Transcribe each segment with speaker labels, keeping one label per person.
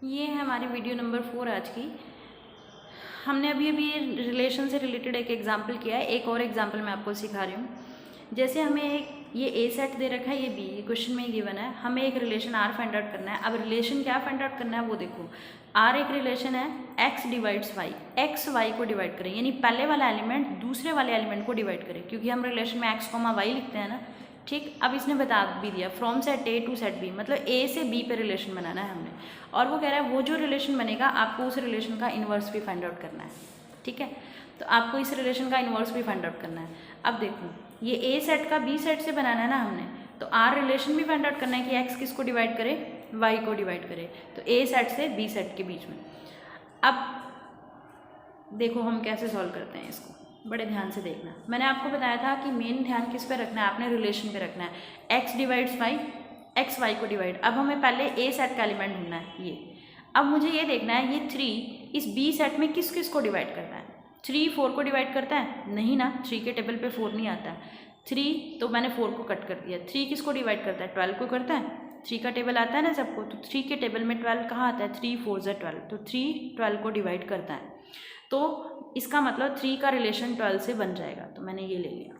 Speaker 1: ये है हमारी वीडियो नंबर 4 आज की। हमने अभी रिलेशन से रिलेटेड एक एग्जाम्पल किया है। एक और एग्जाम्पल मैं आपको सिखा रही हूँ। जैसे हमें ये ए सेट दे रखा है, ये बी, ये क्वेश्चन में गिवन है। हमें एक रिलेशन आर फाइंड आउट करना है। अब रिलेशन क्या फाइंड आउट करना है वो देखो। आर एक रिलेशन है, x divides y, x y को डिवाइड करें, यानी पहले वाला एलिमेंट दूसरे वाले एलिमेंट को डिवाइड करें, क्योंकि हम रिलेशन में एक्स कॉमा वाई लिखते हैं ना। ठीक, अब इसने बता भी दिया from set A to set B, मतलब ए से बी पे रिलेशन बनाना है हमने। और वो कह रहा है वो जो रिलेशन बनेगा आपको उस रिलेशन का इन्वर्स भी फाइंड आउट करना है। ठीक है, तो आपको इस रिलेशन का इन्वर्स भी फाइंड आउट करना है। अब देखो, ये ए सेट का बी सेट से बनाना है ना हमने, तो आर रिलेशन भी फाइंड आउट करना है कि एक्स किसको डिवाइड करे, वाई को डिवाइड करे, तो ए सेट से बी सेट के बीच में। अब देखो हम कैसे सॉल्व करते हैं इसको, बड़े ध्यान से देखना। मैंने आपको बताया था कि मेन ध्यान किस पे रखना है, आपने रिलेशन पे रखना है। X divides y, x y को डिवाइड। अब हमें पहले ए सेट का एलिमेंट ढूंढना है ये। अब मुझे ये देखना है ये 3 इस बी सेट में किस किस को डिवाइड करता है। 3 4 को डिवाइड करता है? नहीं ना, 3 के टेबल पे 4 नहीं आता है। 3 तो मैंने 4 को कट कर दिया। 3 किसको डिवाइड करता है? 12 को करता है। 3 का टेबल आता है ना सबको, तो 3 के टेबल में 12 कहाँ आता है? 3 4 12, तो 3 12 को डिवाइड करता है। तो इसका मतलब 3 का रिलेशन 12 से बन जाएगा, तो मैंने ये ले लिया।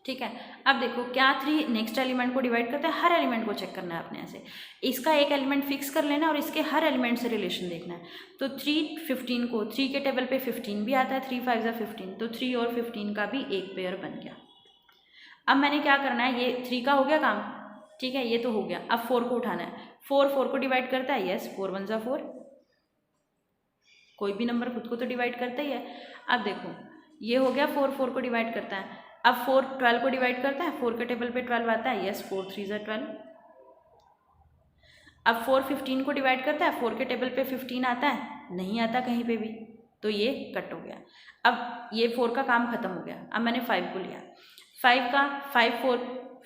Speaker 1: ठीक है, अब देखो क्या 3 नेक्स्ट एलिमेंट को डिवाइड करता है? हर एलिमेंट को चेक करना है अपने ऐसे। इसका एक एलिमेंट फिक्स कर लेना और इसके हर एलिमेंट से रिलेशन देखना है। तो 3 15 को, 3 के टेबल पे 15 भी आता है, 3 5 15, तो 3 और 15 का भी एक पेयर बन गया। अब मैंने क्या करना है, ये 3 का हो गया काम। ठीक है, ये तो हो गया। अब 4 को उठाना है। 4 4 को डिवाइड करता है? यस, 4 1 4, कोई भी नंबर खुद को तो डिवाइड करता ही है। अब देखो ये हो गया, 4 4 को डिवाइड करता है। अब 4 12 को डिवाइड करता है, 4 के टेबल पे 12 आता है, यस, 4 3 12। अब 4 15 को डिवाइड करता है, 4 के टेबल पे 15 आता है? नहीं आता कहीं पे भी, तो ये कट हो गया। अब ये 4 का काम खत्म हो गया। अब मैंने 5 को लिया। 5 का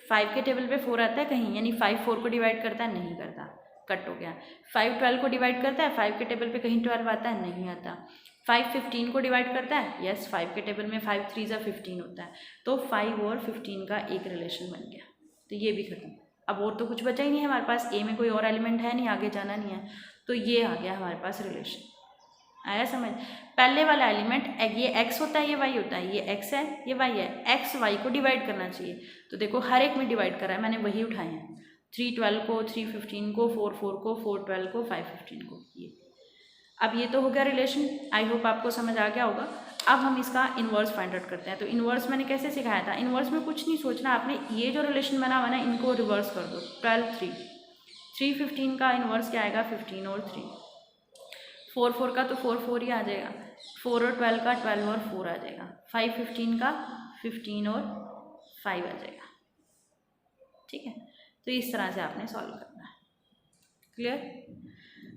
Speaker 1: 5 के टेबल पे 4 आता है कहीं, यानी 5 4 को डिवाइड करता है? नहीं करता, कट हो गया। 5 12 को डिवाइड करता है? 5 के टेबल पे कहीं 12 आता है? नहीं आता। 5 15 को डिवाइड करता है? यस, 5 के टेबल में 5 3 15 होता है, तो 5 और 15 का एक रिलेशन बन गया, तो ये भी खत्म। अब और तो कुछ बचा ही नहीं है हमारे पास, ए में कोई और एलिमेंट है नहीं, आगे जाना नहीं है, तो ये आ गया हमारे पास रिलेशन। आया समझ? पहले वाला एलिमेंट ये एक्स होता है, ये वाई होता है, ये एक्स है, ये वाई है, एक्स वाई को डिवाइड करना चाहिए, तो देखो हर एक में डिवाइड करा है मैंने, वही उठाए हैं। 3 12 को, 3 15 को, 4 4 को, 4 12 को, 5 15 को, ये। अब ये तो हो गया रिलेशन, आई होप आपको समझ आ गया होगा। अब हम इसका इन्वर्स फाइंड आउट करते हैं। तो इन्वर्स मैंने कैसे सिखाया था, इन्वर्स में कुछ नहीं सोचना आपने, ये जो रिलेशन बना हुआ ना इनको रिवर्स कर दो। 12 3, 3 15 का इन्वर्स क्या आएगा? 15 और 3। 4 4 का तो 4 4 ही आ जाएगा। 4 और 12 का 12 और 4 आ जाएगा। 5 15 का 15 और 5 आ जाएगा। ठीक है, तो इस तरह से आपने सॉल्व करना है। क्लियर?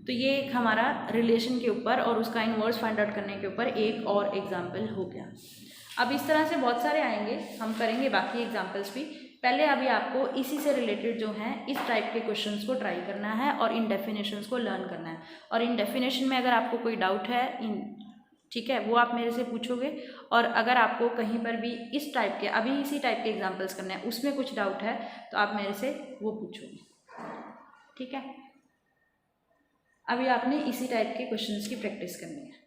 Speaker 1: तो ये एक हमारा रिलेशन के ऊपर और उसका इन्वर्स फाइंड आउट करने के ऊपर एक और एग्जाम्पल हो गया। अब इस तरह से बहुत सारे आएंगे, हम करेंगे बाकी एग्जाम्पल्स भी। पहले अभी आपको इसी से रिलेटेड जो हैं इस टाइप के क्वेश्चंस को ट्राई करना है और इन डेफिनेशंस को लर्न करना है। और इन डेफिनेशन में अगर आपको कोई डाउट है ठीक है, वो आप मेरे से पूछोगे। और अगर आपको कहीं पर भी इस टाइप के, अभी इसी टाइप के एग्जाम्पल्स करने हैं, उसमें कुछ डाउट है तो आप मेरे से वो पूछोगे। ठीक है, अभी आपने इसी टाइप के क्वेश्चंस की प्रैक्टिस करनी है।